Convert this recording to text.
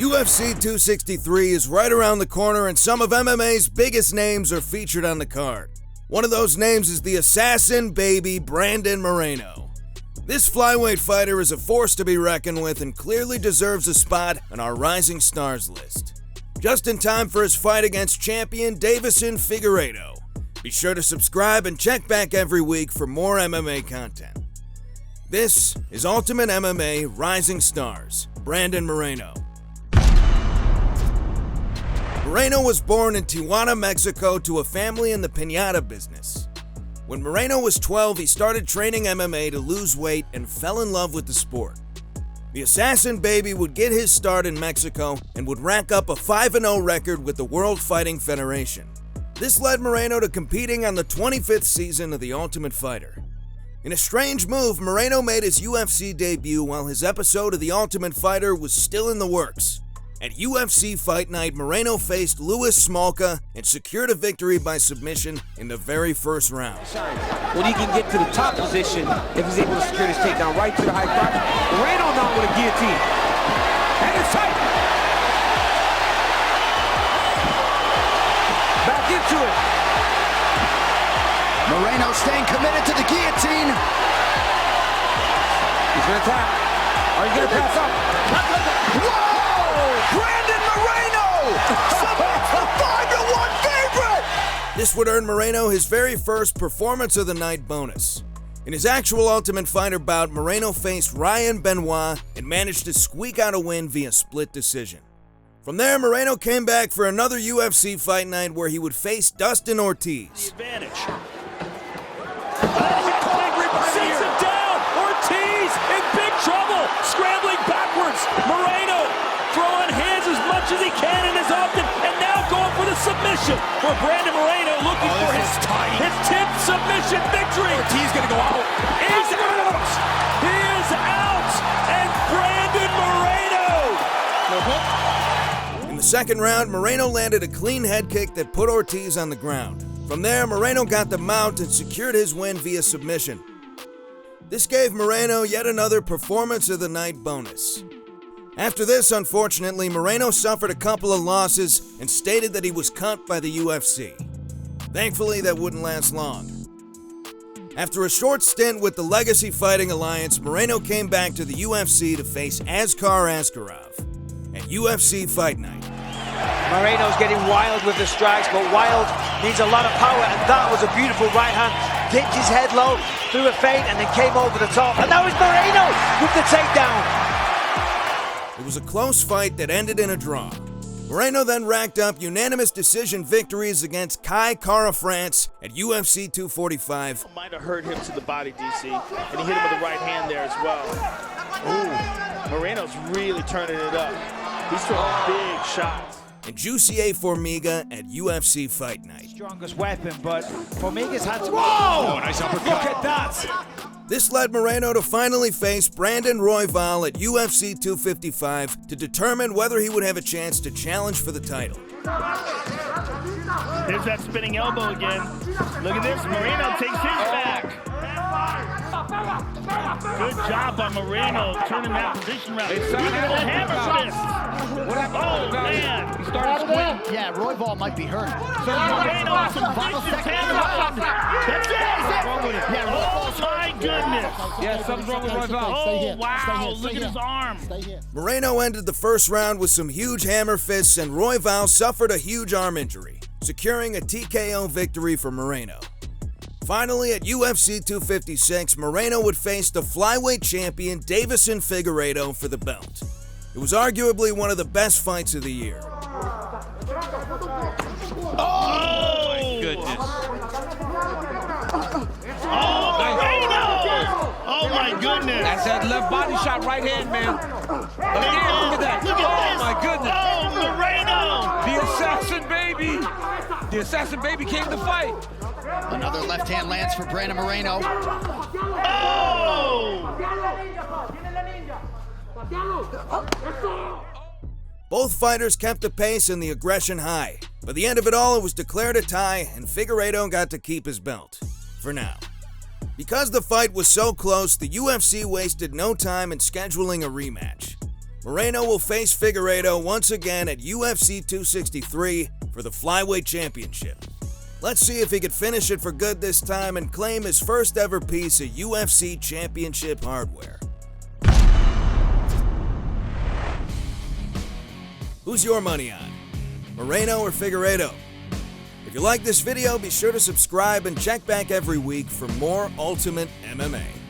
UFC 263 is right around the corner and some of MMA's biggest names are featured on the card. One of those names is the assassin baby Brandon Moreno. This flyweight fighter is a force to be reckoned with and clearly deserves a spot on our Rising Stars list. Just in time for his fight against champion Figueiredo. Be sure to subscribe and check back every week for more MMA content. This is Ultimate MMA Rising Stars, Brandon Moreno. Moreno was born in Tijuana, Mexico to a family in the piñata business. When Moreno was 12, he started training MMA to lose weight and fell in love with the sport. The assassin baby would get his start in Mexico and would rack up a 5-0 record with the World Fighting Federation. This led Moreno to competing on the 25th season of The Ultimate Fighter. In a strange move, Moreno made his UFC debut while his episode of The Ultimate Fighter was still in the works. At UFC Fight Night, Moreno faced Louis Smolka and secured a victory by submission in the very first round. When he can get to the top position, if he's able to secure this takedown right to the high crotch, Moreno now with a guillotine. And it's tight. Back into it. Moreno staying committed to the guillotine. He's going to tap. Are you going to pass up? Whoa! Brandon Moreno submits the 5-1 favorite! This would earn Moreno his very first Performance of the Night bonus. In his actual Ultimate Fighter bout, Moreno faced Ryan Benoit and managed to squeak out a win via split decision. From there, Moreno came back for another UFC Fight Night where he would face Dustin Ortiz. The advantage. Sits him down. Ortiz in big trouble. Scrambling backwards. Moreno throwing hands as much as he can and as often. And now going for the submission for Brandon Moreno, looking for his 10th submission victory. Ortiz going to go out. He's out. He is out. And Brandon Moreno. In the second round, Moreno landed a clean head kick that put Ortiz on the ground. From there, Moreno got the mount and secured his win via submission. This gave Moreno yet another Performance of the Night bonus. After this, unfortunately, Moreno suffered a couple of losses and stated that he was cut by the UFC. Thankfully, that wouldn't last long. After a short stint with the Legacy Fighting Alliance, Moreno came back to the UFC to face Askar Askarov at UFC Fight Night. Moreno's getting wild with the strikes, but wild needs a lot of power, and that was a beautiful right hand. Dipped his head low, threw a feint, and then came over the top. And now it's Moreno with the takedown. It was a close fight that ended in a draw. Moreno then racked up unanimous decision victories against Kai Kara France at UFC 245. Might have hurt him to the body, DC, and he hit him with the right hand there as well. Ooh, Moreno's really turning it up. He's throwing big shots. And Jussier Formiga at UFC Fight Night. Strongest weapon, but Formiga's had to... Whoa! Nice uppercut. Look at that! This led Moreno to finally face Brandon Royval at UFC 255 to determine whether he would have a chance to challenge for the title. There's that spinning elbow again. Look at this, Moreno takes his back. Good job by Moreno turning that position around. Look at the hammer fist. Oh, man. He started squinting. Yeah, Royval might be hurt. Moreno with some vicious hammer. That's it. Oh, my goodness. Yeah, something's wrong with Royval. Oh, wow. Look at his arm. Moreno ended the first round with some huge hammer fists, and Royval suffered a huge arm injury, securing a TKO victory for Moreno. Finally, at UFC 256, Moreno would face the flyweight champion Deiveson Figueiredo for the belt. It was arguably one of the best fights of the year. Oh, my goodness. Oh, Moreno! Oh, my goodness. That's that left body shot, right hand, man. Again, look at that. Look at this. My goodness. Oh, Moreno! The assassin baby. The assassin baby came to fight. Another left hand lands for Brandon Moreno. Oh! Both fighters kept the pace and the aggression high. By the end of it all, it was declared a tie, and Figueiredo got to keep his belt. For now. Because the fight was so close, the UFC wasted no time in scheduling a rematch. Moreno will face Figueiredo once again at UFC 263 for the flyweight championship. Let's see if he could finish it for good this time and claim his first ever piece of UFC championship hardware. Who's your money on? Moreno or Figueiredo? If you like this video, be sure to subscribe and check back every week for more Ultimate MMA.